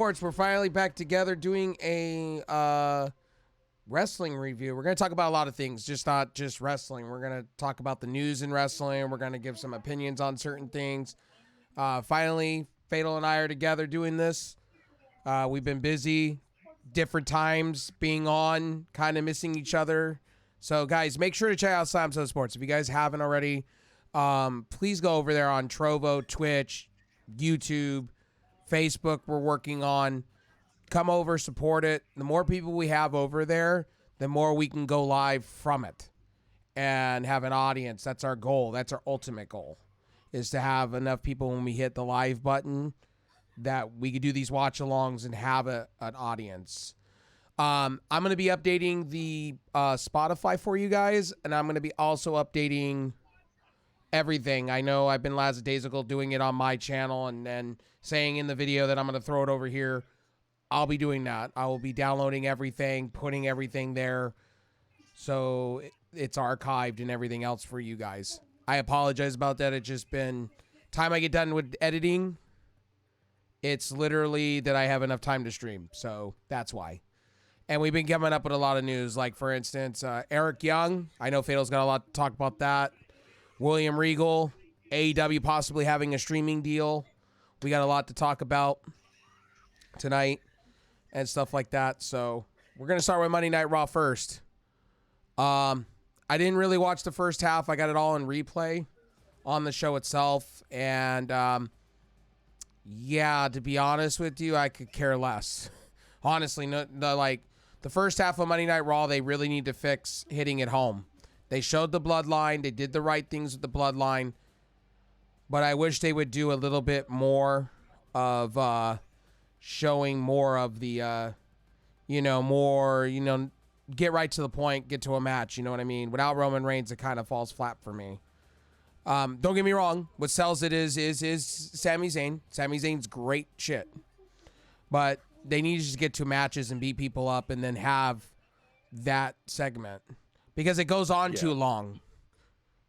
We're finally back together doing a wrestling review. We're going to talk about a lot of things, just not just wrestling. We're going to talk about the news in wrestling. We're going to give some opinions on certain things. Finally, Fatal and I are together doing this. We've been busy, different times, being on, kind of missing each other. So, guys, make sure to check out SlamZoneSports. If you guys haven't already, please go over there on Trovo, Twitch, YouTube, Facebook. We're working on. Come over, support it. The more people we have over there, the more we can go live from it and have an audience. That's our goal. That's our ultimate goal, is to have enough people when we hit the live button that we could do these watch-alongs and have an audience. I'm going to be updating the Spotify for you guys, and I'm going to be also updating everything. I know I've been lackadaisical doing it on my channel and then saying in the video that I'm going to throw it over here. I'll be doing that. I will be downloading everything, putting everything there, so it's archived and everything else for you guys. I apologize about that. It's just been time I get done with editing. It's literally that I have enough time to stream, so that's why. And we've been coming up with a lot of news, like, for instance, Eric Young. I know Fatal's got a lot to talk about that. William Regal, AEW possibly having a streaming deal. We got a lot to talk about tonight and stuff like that. So we're going to start with Monday Night Raw first. I didn't really watch the first half. I got it all in replay on the show itself. And, yeah, to be honest with you, I could care less. Honestly, like the first half of Monday Night Raw, they really need to fix hitting it home. They showed the Bloodline. They did the right things with the Bloodline. But I wish they would do a little bit more of showing more of the, get right to the point, get to a match. You know what I mean? Without Roman Reigns, it kind of falls flat for me. Don't get me wrong. What sells it is Sami Zayn. Sami Zayn's great shit. But they need to just get to matches and beat people up and then have that segment. Because it goes on too long.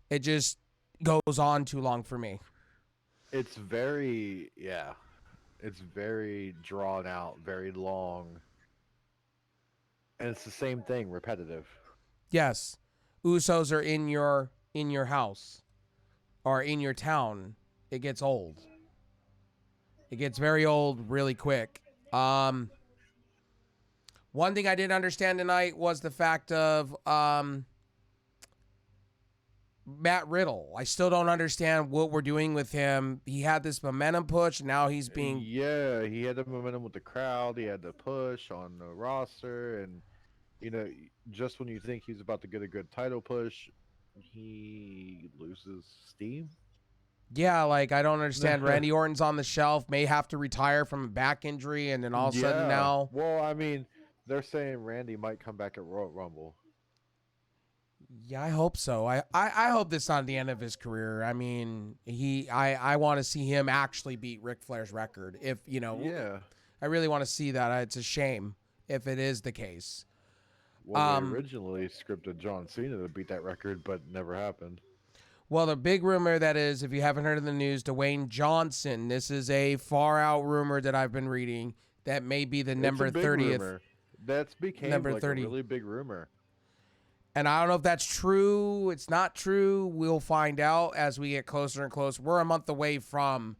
It just goes on too long for me. It's very drawn out, very long. And it's the same thing, repetitive. Yes. Usos are in your house or in your town. It gets old. It gets very old really quick. One thing I didn't understand tonight was the fact of Matt Riddle. I still don't understand what we're doing with him. He had this momentum push. Now he's being... Yeah, he had the momentum with the crowd. He had the push on the roster. And, just when you think he's about to get a good title push, he loses steam. Yeah, like, I don't understand. Randy Orton's on the shelf, may have to retire from a back injury, and then all of a sudden now... Well, I mean, they're saying Randy might come back at Royal Rumble. Yeah, I hope so. I hope this is not the end of his career. I mean, I want to see him actually beat Ric Flair's record. If, Yeah. I really want to see that. It's a shame if it is the case. Well, they originally scripted John Cena to beat that record, but never happened. Well, the big rumor that is, if you haven't heard of the news, Dwayne Johnson. This is a far out rumor that I've been reading that may be the number 30th. Rumor. That's became number like 30. A really big rumor. And I don't know if that's true. It's not true. We'll find out as we get closer and closer. We're a month away from,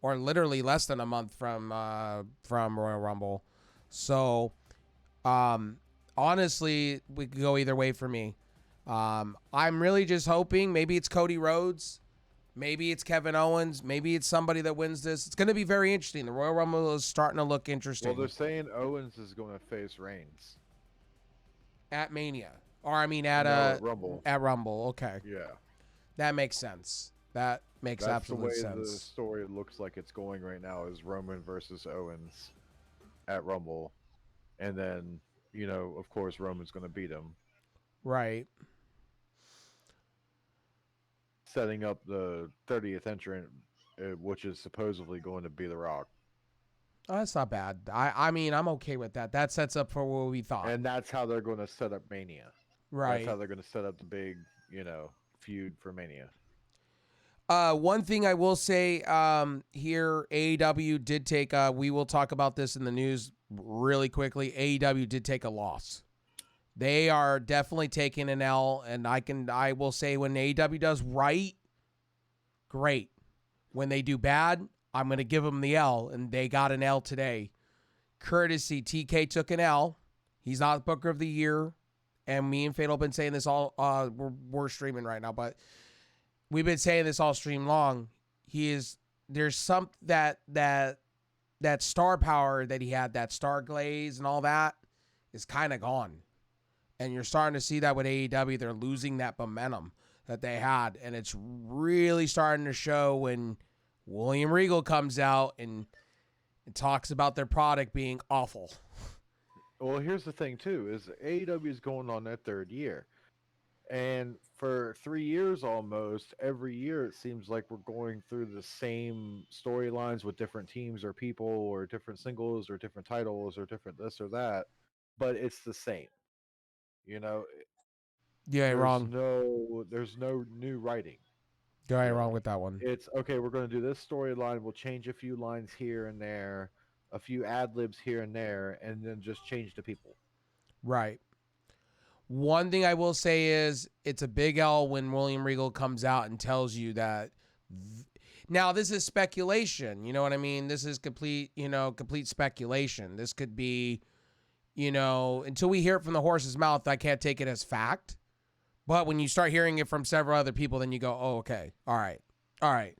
or literally less than a month from Royal Rumble. So, honestly, we could go either way for me. I'm really just hoping maybe it's Cody Rhodes. Maybe it's Kevin Owens. Maybe it's somebody that wins this. It's going to be very interesting. The Royal Rumble is starting to look interesting. Well, they're saying Owens is going to face Reigns. At Mania. Or, I mean, at Rumble. At Rumble, okay. Yeah. That makes sense. That makes absolute sense. That's the way the story looks like it's going right now is Roman versus Owens at Rumble. And then, of course, Roman's going to beat him. Right. Setting up the 30th entrant, which is supposedly going to be The Rock. Oh, that's not bad. I mean, I'm okay with that. That sets up for what we thought. And that's how they're going to set up Mania. Right. That's how they're going to set up the big, feud for Mania. One thing I will say here, AEW did take. We will talk about this in the news really quickly. AEW did take a loss. They are definitely taking an L, and I will say when AEW does right, great. When they do bad, I'm going to give them the L, and they got an L today. Courtesy, TK took an L. He's not Booker of the Year, and me and Fatal have been saying this all. We're streaming right now, but we've been saying this all stream long. There's some that star power that he had, that star glaze and all that is kind of gone. And you're starting to see that with AEW. They're losing that momentum that they had. And it's really starting to show when William Regal comes out and talks about their product being awful. Well, here's the thing too: is AEW is going on their third year, and for 3 years almost, every year it seems like we're going through the same storylines with different teams or people or different singles or different titles or different this or that, but it's the same. You know, You ain't wrong. there's no new writing. You ain't wrong Really. with that one. It's okay, we're going to do this storyline, we'll change a few lines here and there, a few ad libs here and there, and then just change the people. Right. One thing I will say is it's a big L when William Regal comes out and tells you that. Now, this is speculation. You know what I mean? This is complete speculation. This could be, until we hear it from the horse's mouth, I can't take it as fact. But when you start hearing it from several other people, then you go, oh, okay. All right.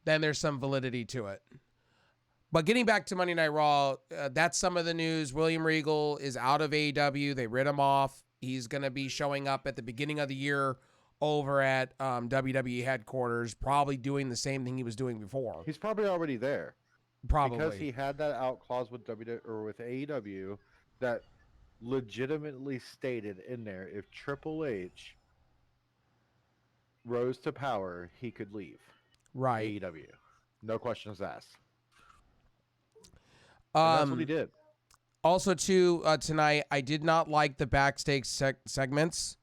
Then there's some validity to it. But getting back to Monday Night Raw, that's some of the news. William Regal is out of AEW. They rid him off. He's going to be showing up at the beginning of the year over at WWE headquarters, probably doing the same thing he was doing before. He's probably already there. Probably. Because he had that out clause with with AEW that legitimately stated in there if Triple H rose to power, he could leave. Right. AEW. No questions asked. And that's what he did. Also, too, tonight, I did not like the backstage segments.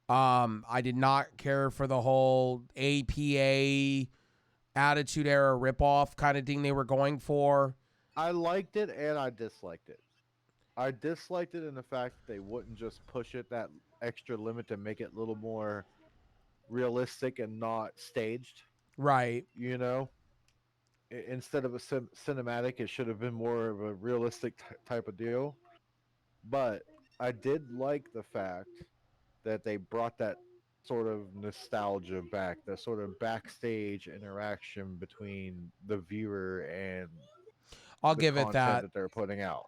I did not care for the whole APA Attitude Era ripoff kind of thing they were going for. I liked it and I disliked it. I disliked it in the fact that they wouldn't just push it that extra limit to make it a little more realistic and not staged. Right. Instead of a cinematic, it should have been more of a realistic type of deal. But I did like the fact that they brought that sort of nostalgia back, that sort of backstage interaction between the viewer and I'll the give it that they're putting out.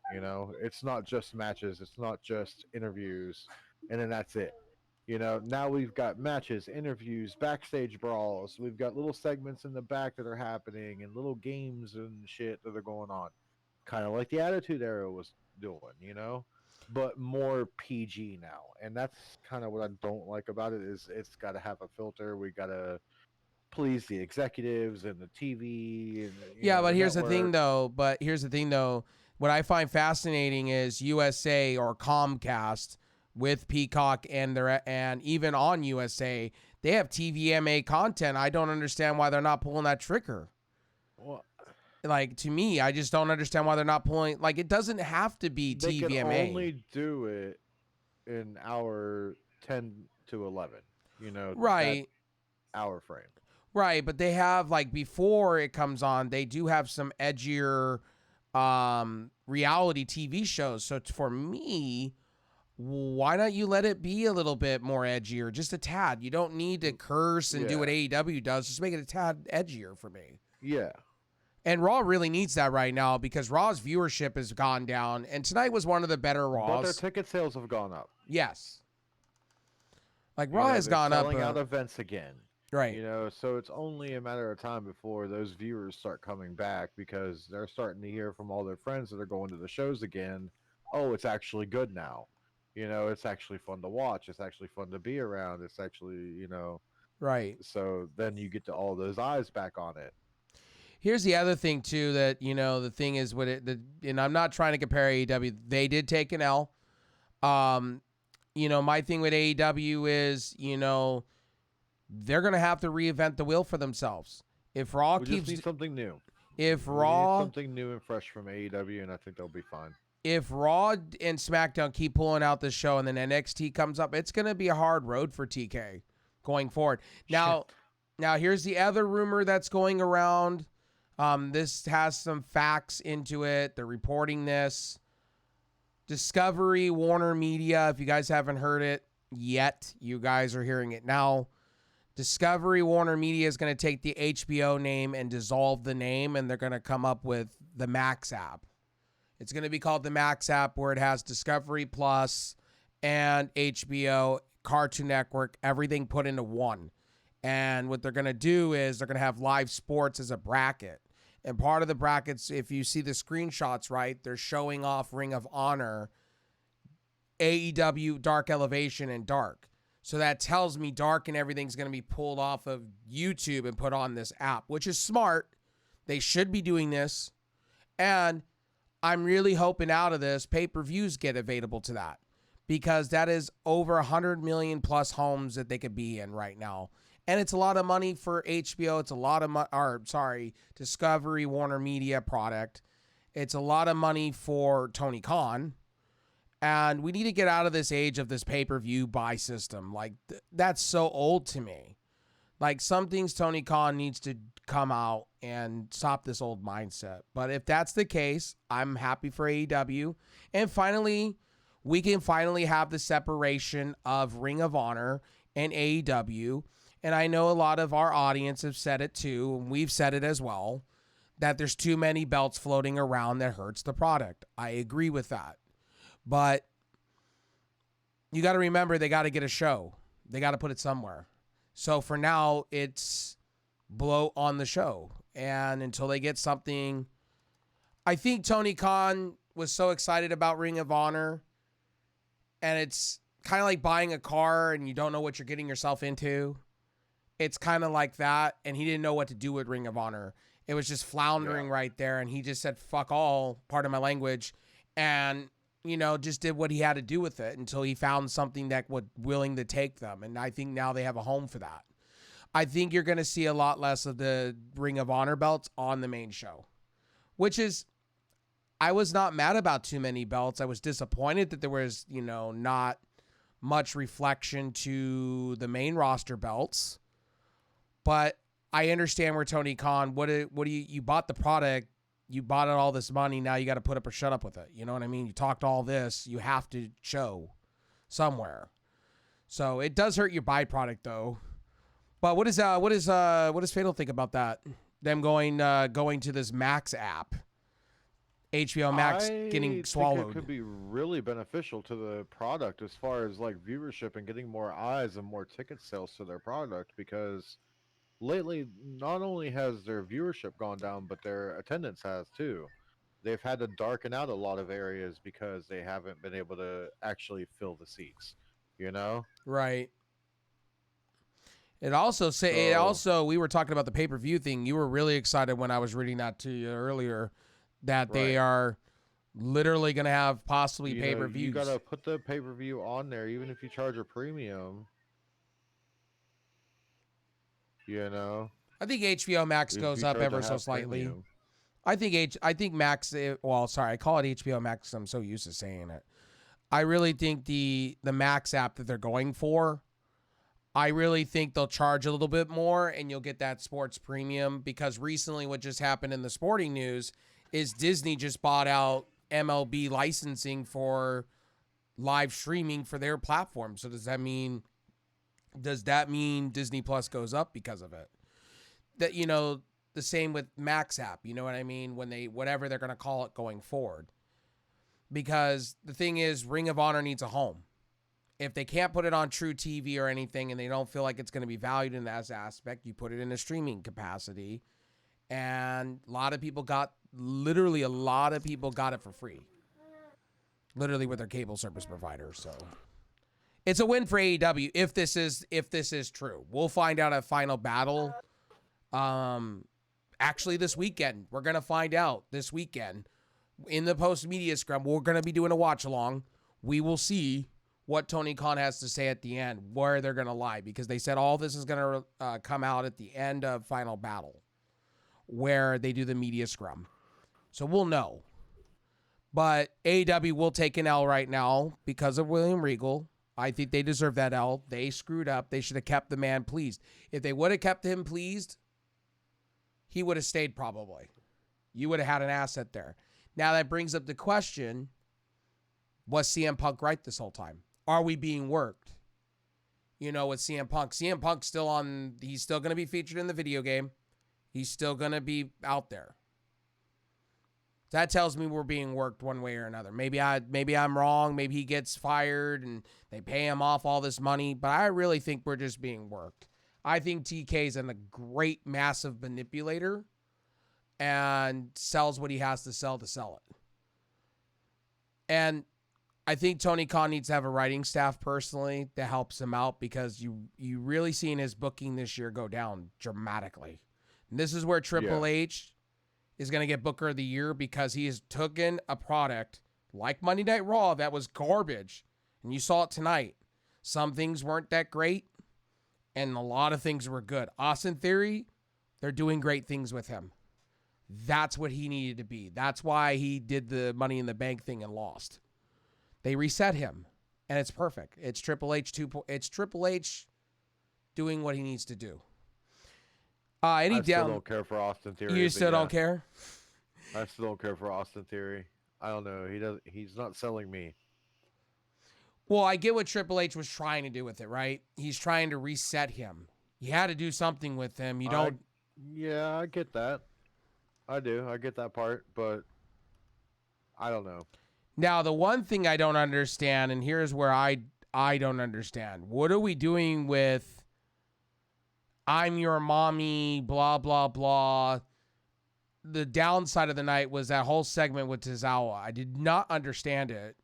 It's not just matches, it's not just interviews, and then that's it. Now we've got matches, interviews, backstage brawls. We've got little segments in the back that are happening and little games and shit that are going on. Kind of like the Attitude Era was doing, but more PG now. And that's kind of what I don't like about it is it's got to have a filter. We got to please the executives and the TV. And, yeah, but here's network. the thing though. What I find fascinating is USA or Comcast with Peacock and even on USA, they have TVMA content. I don't understand why they're not pulling that trigger. Well, like, to me, I just don't understand why they're not pulling. Like, it doesn't have to be they TVMA. Can only do it in hour 10 to 11. Right. Hour frame. Right, but they have, like, before it comes on, they do have some edgier reality TV shows. So for me, why not you let it be a little bit more edgier, just a tad? You don't need to curse and do what AEW does. Just make it a tad edgier for me. Yeah. And Raw really needs that right now because Raw's viewership has gone down, and tonight was one of the better Raws. But their ticket sales have gone up. Yes. Like, Raw has gone up. Selling out events again. Right. So it's only a matter of time before those viewers start coming back because they're starting to hear from all their friends that are going to the shows again. Oh, it's actually good now. It's actually fun to watch. It's actually fun to be around. It's actually, Right. So then you get to all those eyes back on it. Here's the other thing too that the thing is with it, and I'm not trying to compare AEW. They did take an L. My thing with AEW is they're going to have to reinvent the wheel for themselves. If Raw We keeps just need something new. if We need Raw something new and fresh from AEW, and I think they'll be fine. if Raw and SmackDown keep pulling out this show and then NXT comes up, it's going to be a hard road for TK going forward. Now here's the other rumor that's going around. This has some facts into it. They're reporting this. Discovery, Warner Media, if you guys haven't heard it yet, you guys are hearing it now. Discovery, Warner Media is going to take the HBO name and dissolve the name, and they're going to come up with the Max app. It's going to be called the Max app, where it has Discovery Plus and HBO, Cartoon Network, everything put into one. And what they're going to do is they're going to have live sports as a bracket. And part of the brackets, if you see the screenshots, right, they're showing off Ring of Honor, AEW, Dark Elevation, and Dark. So that tells me Dark and everything's going to be pulled off of YouTube and put on this app, which is smart. They should be doing this. And I'm really hoping out of this, pay-per-views get available to that, because that is over 100 million plus homes that they could be in right now. And it's a lot of money for HBO. It's a lot of Discovery, Warner Media product. It's a lot of money for Tony Khan. And we need to get out of this age of this pay-per-view buy system. Like, that's so old to me. Like, some things Tony Khan needs to come out and stop this old mindset. But if that's the case, I'm happy for AEW. And finally, we can finally have the separation of Ring of Honor and AEW. And I know a lot of our audience have said it too, and we've said it as well, that there's too many belts floating around that hurts the product. I agree with that. But you got to remember, they got to get a show. They got to put it somewhere. So for now, it's blow on the show. And until they get something, I think Tony Khan was so excited about Ring of Honor, and it's kind of like buying a car and you don't know what you're getting yourself into. It's kind of like that, and he didn't know what to do with Ring of Honor. It was just floundering right there, and he just said, fuck all, pardon my language, and, just did what he had to do with it until he found something that was willing to take them, and I think now they have a home for that. I think you're going to see a lot less of the Ring of Honor belts on the main show, which is, I was not mad about too many belts. I was disappointed that there was, not much reflection to the main roster belts. But I understand where Tony Khan, what do you bought the product, you bought it all this money, now you got to put up or shut up with it. You know what I mean? You talked all this, you have to show somewhere. So it does hurt your byproduct though. But what does Fatal think about that? Them going to this Max app, HBO Max getting swallowed. I think it could be really beneficial to the product as far as like viewership and getting more eyes and more ticket sales to their product, because lately, not only has their viewership gone down, but their attendance has too. They've had to darken out a lot of areas because they haven't been able to actually fill the seats. Right. It also we were talking about the pay-per-view thing. You were really excited when I was reading that to you earlier, that they are literally going to have possibly pay-per-views. You got to put the pay-per-view on there, even if you charge a premium. I think HBO Max goes up ever so slightly. Premium. I think Max. I call it HBO Max. I'm so used to saying it. I really think the Max app that they're going for, I really think they'll charge a little bit more, and you'll get that sports premium, because recently what just happened in the sporting news is Disney just bought out MLB licensing for live streaming for their platform. So does that mean Disney Plus goes up because of it? That, the same with Max app, you know what I mean? When whatever they're going to call it going forward. Because the thing is, Ring of Honor needs a home. If they can't put it on True TV or anything, and they don't feel like it's going to be valued in that aspect, you put it in a streaming capacity. And a lot of people got it for free. Literally with their cable service provider. So it's a win for AEW if this is true. We'll find out at Final Battle. Actually this weekend. We're gonna find out this weekend in the post media scrum. We're gonna be doing a watch along. We will see what Tony Khan has to say at the end, where they're going to lie, because they said all this is going to come out at the end of Final Battle, where they do the media scrum. So we'll know. But AEW will take an L right now because of William Regal. I think they deserve that L. They screwed up. They should have kept the man pleased. If they would have kept him pleased, he would have stayed probably. You would have had an asset there. Now that brings up the question, was CM Punk right this whole time? Are we being worked? With CM Punk. CM Punk's still on, he's still going to be featured in the video game. He's still going to be out there. That tells me we're being worked one way or another. Maybe I'm wrong. Maybe he gets fired and they pay him off all this money. But I really think we're just being worked. I think TK's a great, massive manipulator and sells what he has to sell it. And I think Tony Khan needs to have a writing staff personally that helps him out, because you really seen his booking this year go down dramatically. And this is where Triple H is going to get Booker of the Year, because he has taken a product like Monday Night Raw that was garbage, and you saw it tonight. Some things weren't that great, and a lot of things were good. Austin Theory, they're doing great things with him. That's what he needed to be. That's why he did the Money in the Bank thing and lost. They reset him, and it's perfect. It's Triple H doing what he needs to do. I still don't care for Austin Theory. You still don't care? I still don't care for Austin Theory. I don't know. He's not selling me. Well, I get what Triple H was trying to do with it, right? He's trying to reset him. You had to do something with him. You don't. Yeah, I get that. I do. I get that part, but I don't know. Now, the one thing I don't understand, and here's where I don't understand. What are we doing with I'm your mommy, blah, blah, blah? The downside of the night was that whole segment with Tozawa. I did not understand it.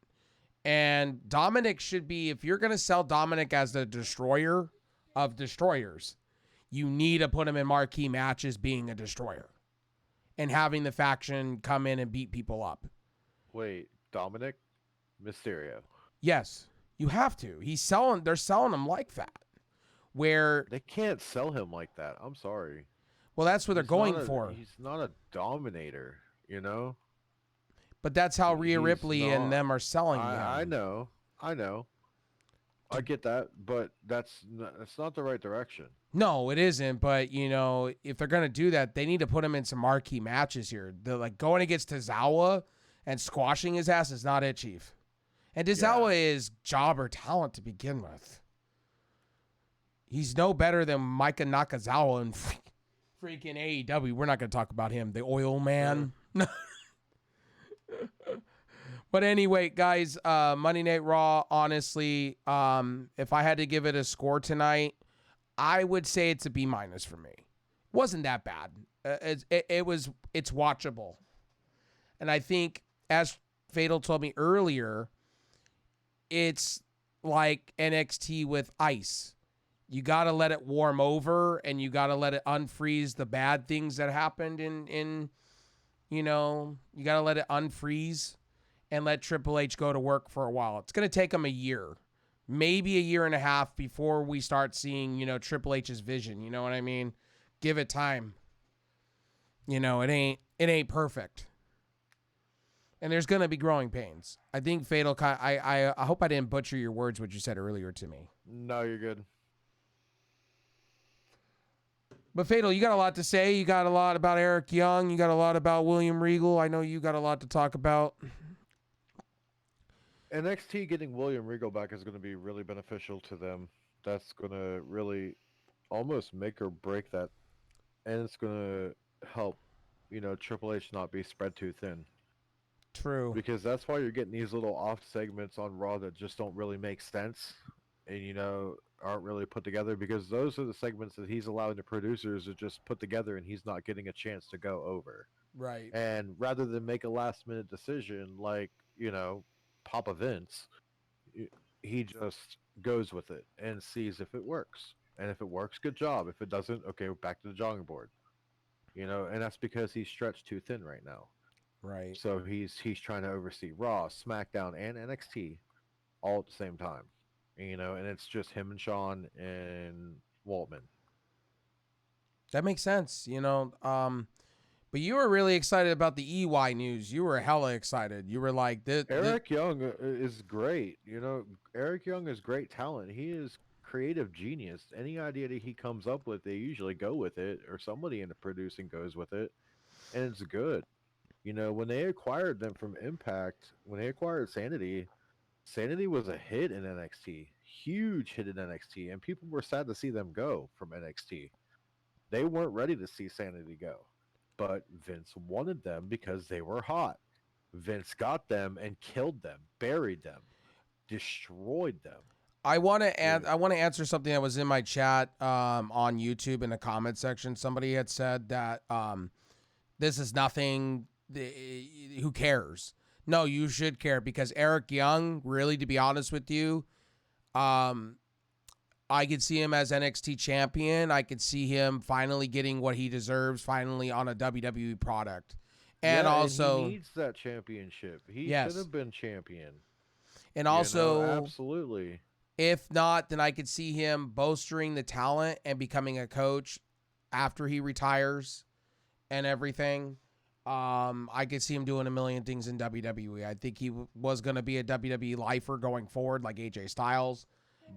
And Dominic should be, if you're going to sell Dominic as the destroyer of destroyers, you need to put him in marquee matches being a destroyer and having the faction come in and beat people up. Wait, Dominic Mysterio? Yes, you have to. They're selling him like that. Where they can't sell him like that. I'm sorry. Well, that's what they're going for. He's not a dominator, But that's how Rhea Ripley and them are selling him. I know. I get that, but that's not the right direction. No, it isn't. But if they're gonna do that, they need to put him in some marquee matches here. They're like going against Tozawa and squashing his ass is not it, Chief. And Tozawa is jobber talent to begin with. He's no better than Micah Nakazawa in freaking AEW. We're not going to talk about him, the oil man. But anyway, guys, Monday Night Raw, honestly, if I had to give it a score tonight, I would say it's a B- for me. It wasn't that bad. It's watchable. And I think, as Fatal told me earlier, it's like NXT with ice. You got to let it warm over, and you got to let it unfreeze the bad things that happened you got to let it unfreeze and let Triple H go to work for a while. It's going to take him a year, maybe a year and a half before we start seeing, Triple H's vision. You know what I mean? Give it time. It ain't perfect. And there's going to be growing pains. I think Fatal, I hope I didn't butcher your words, what you said earlier to me. No, you're good. But Fatal, you got a lot to say. You got a lot about Eric Young. You got a lot about William Regal. I know you got a lot to talk about. NXT getting William Regal back is going to be really beneficial to them. That's going to really almost make or break that. And it's going to help, Triple H not be spread too thin. True. Because that's why you're getting these little off segments on Raw that just don't really make sense. And, aren't really put together, because those are the segments that he's allowing the producers to just put together, and he's not getting a chance to go over. Right. And rather than make a last minute decision like, Papa Vince, he just goes with it and sees if it works. And if it works, good job. If it doesn't, okay, we're back to the drawing board. And that's because he's stretched too thin right now. Right. So he's trying to oversee Raw, SmackDown, and NXT. all at the same time. And it's just him and Sean and Waltman. That makes sense. But you were really excited about the EY news. You were hella excited. You were like, Eric Young is great. Eric Young is great talent. He is creative genius. Any idea that he comes up with, they usually go with it, or somebody in the producing goes with it, and it's good. When they acquired them from Impact, when they acquired Sanity, Sanity was a hit in NXT, huge hit in NXT, and people were sad to see them go from NXT. They weren't ready to see Sanity go, but Vince wanted them because they were hot. Vince got them and killed them, buried them, destroyed them. I want to answer something that was in my chat on YouTube in the comment section. Somebody had said that this is nothing. Who cares? No, you should care, because Eric Young, really, to be honest with you, I could see him as NXT champion. I could see him finally getting what he deserves, finally on a WWE product. And also, and he needs that championship. He yes, should have been champion. And also, absolutely. If not, then I could see him bolstering the talent and becoming a coach after he retires and everything. I could see him doing a million things in WWE. I think he was going to be a WWE lifer going forward, like AJ Styles.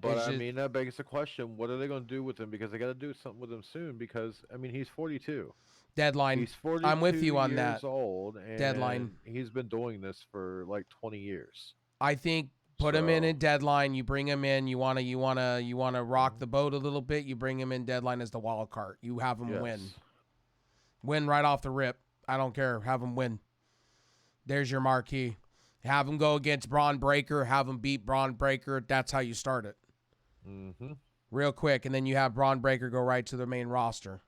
But that begs the question: what are they going to do with him? Because they got to do something with him soon. Because he's 42. Deadline. He's 42. I'm with you on years that. Old. And Deadline. He's been doing this for like 20 years. I think put him in Deadline. You bring him in. You wanna rock the boat a little bit. You bring him in Deadline as the wild card. You have him win right off the rip. I don't care. Have him win. There's your marquee. Have him go against Braun Breaker. Have him beat Braun Breaker. That's how you start it. Mm-hmm. Real quick, and then you have Braun Breaker go right to the main roster.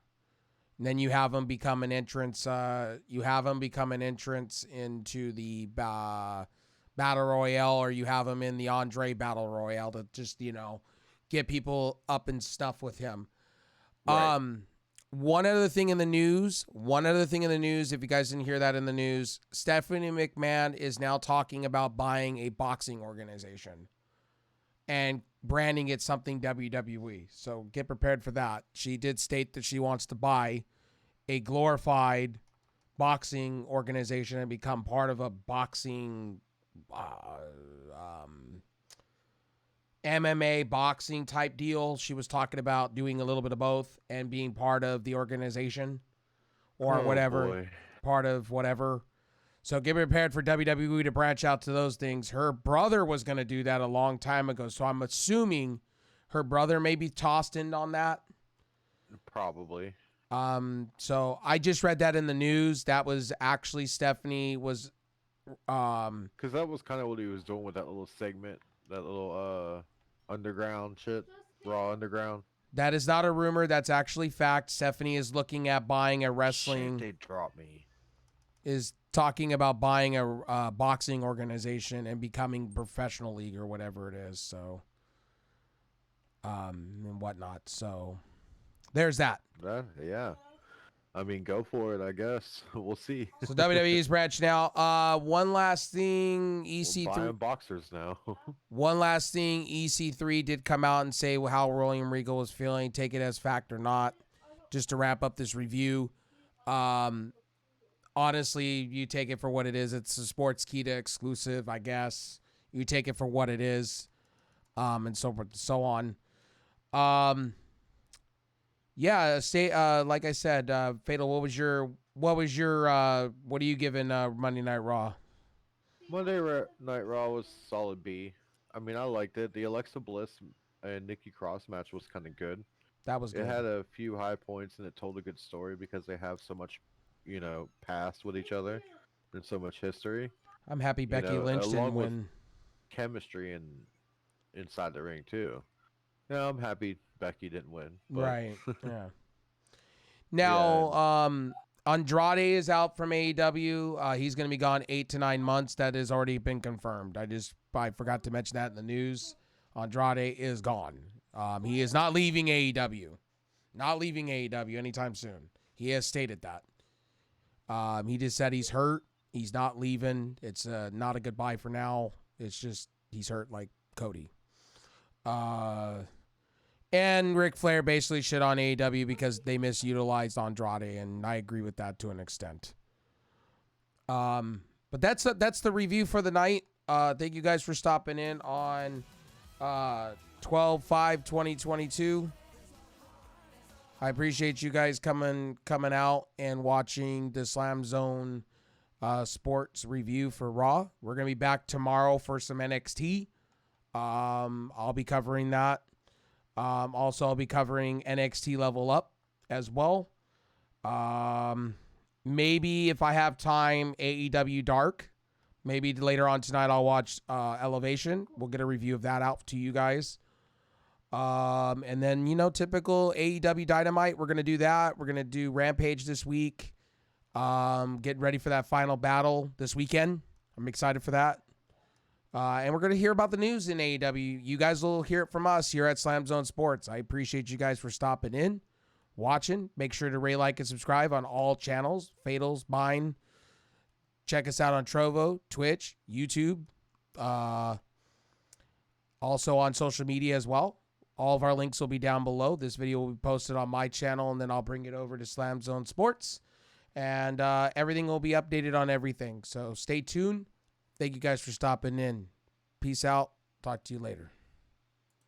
And then you have him become an entrance. Into the Battle Royale, or you have him in the Andre Battle Royale to just get people up and stuff with him. Right. One other thing in the news, if you guys didn't hear that in the news, Stephanie McMahon is now talking about buying a boxing organization and branding it something WWE. So get prepared for that. She did state that she wants to buy a glorified boxing organization and become part of a boxing MMA boxing type deal. She was talking about doing a little bit of both and being part of the organization or part of whatever. So get prepared for WWE to branch out to those things. Her brother was going to do that a long time ago. So I'm assuming her brother may be tossed in on that. Probably. So I just read that in the news. That was actually Stephanie was, because that was kind of what he was doing with that little segment, that little underground shit, Raw Underground. That is not a rumor. That's actually fact. Stephanie is looking at buying a wrestling. Shit, they dropped me. Is talking about buying a boxing organization and becoming professional league or whatever it is. So, and whatnot. So, there's that. Yeah. Go for it, I guess. We'll see. So WWE's branching out. One last thing, EC3. We're buying boxers now. One last thing, EC3 did come out and say how William Regal was feeling. Take it as fact or not. Just to wrap up this review. Honestly, you take it for what it is. It's a Sportskeeda exclusive, I guess. You take it for what it is. And so forth and so on. Yeah, like I said, Fatal, what are you giving Monday Night Raw? Monday Night Raw was solid B. I liked it. The Alexa Bliss and Nikki Cross match was kind of good. That was good. It had a few high points and it told a good story because they have so much, past with each other and so much history. I'm happy Becky Lynch didn't win. Chemistry inside the ring too. Yeah, I'm happy Becky didn't win. But... Right. Yeah. Now, Andrade is out from AEW. He's going to be gone 8 to 9 months. That has already been confirmed. I forgot to mention that in the news. Andrade is gone. He is not leaving AEW. Not leaving AEW anytime soon. He has stated that. He just said he's hurt. He's not leaving. It's not a goodbye for now. It's just he's hurt, like Cody. And Ric Flair basically shit on AEW because they misutilized Andrade, and I agree with that to an extent. But that's the review for the night. Thank you guys for stopping in on 12/5/2022. I appreciate you guys coming out and watching the Slam Zone Sports review for Raw. We're gonna be back tomorrow for some NXT. I'll be covering that. Also, I'll be covering NXT Level Up as well. Maybe if I have time, AEW Dark. Maybe later on tonight I'll watch Elevation. We'll get a review of that out to you guys. And then, typical AEW Dynamite. We're going to do that. We're going to do Rampage this week. Getting ready for that final battle this weekend. I'm excited for that. And we're going to hear about the news in AEW. You guys will hear it from us here at Slam Zone Sports. I appreciate you guys for stopping in, watching. Make sure to rate, like, and subscribe on all channels. Fatals, mine. Check us out on Trovo, Twitch, YouTube. Also on social media as well. All of our links will be down below. This video will be posted on my channel, and then I'll bring it over to Slam Zone Sports. And everything will be updated on everything. So stay tuned. Thank you guys for stopping in. Peace out. Talk to you later.